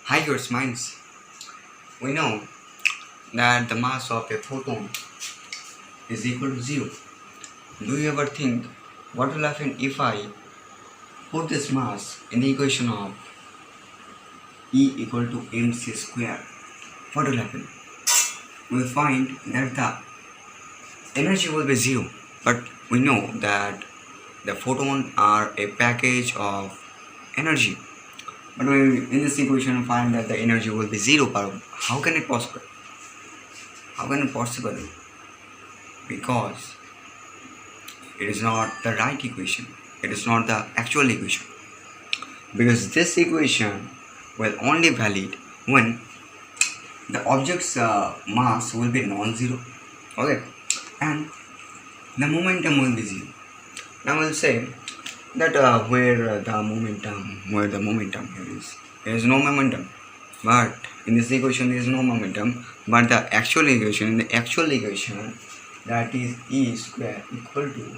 Hi yours minds. We know that the mass of a photon is equal to 0. Do you ever think what will happen if I put this mass in the equation of E equal to mc square? What will happen? We will find that the energy will be 0, but we know that the photon are a package of energy. But we in this equation find that the energy will be 0. But how can it possible? How can it possible? Because it is not the right equation. It is not the actual equation. Because this equation will only valid when the object's mass will be non-zero. Okay, and the momentum will be 0. Now we'll say that where the momentum here is, there is no momentum. But in this equation there is no momentum. But the actual equation, that is E square equal to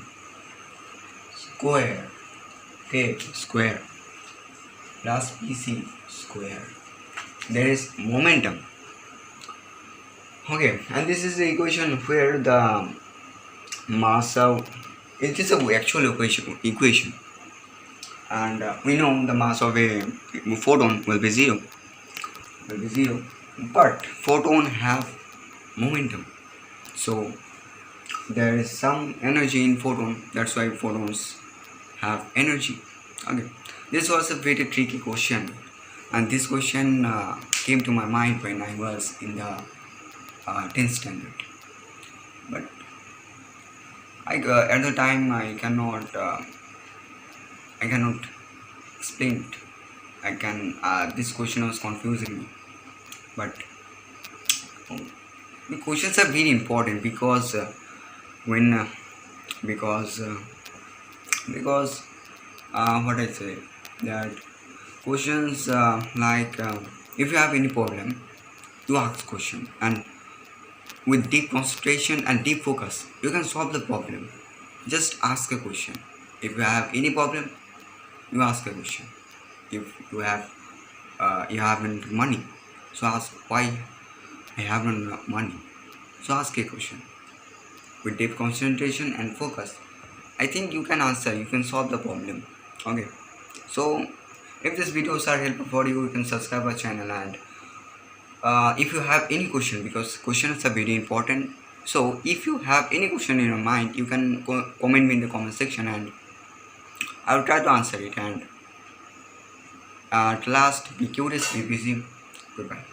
square plus PC square. There is momentum. Okay, and this is the equation where the mass of it is a actual equation, and we know the mass of a photon will be 0. But photon have momentum, so there is some energy in photon. That's why photons have energy. Okay, this was a very tricky question, and this question came to my mind when I was in the 10th standard. But at the time I cannot explain it. This question was confusing me. But the questions are very important because what I say, that questions like if you have any problem, you ask question, and with deep concentration and deep focus you can solve the problem. Just ask a question. If you have any problem, you ask a question. If you haven't money, so ask why I haven't money. So ask a question with deep concentration and focus. I think you can answer, you can solve the problem. Okay, so if these videos are helpful for you, you can subscribe our channel. And if you have any question, because questions are very important, so if you have any question in your mind, you can comment me in the comment section and I will try to answer it. And at last, be curious, be busy. Goodbye.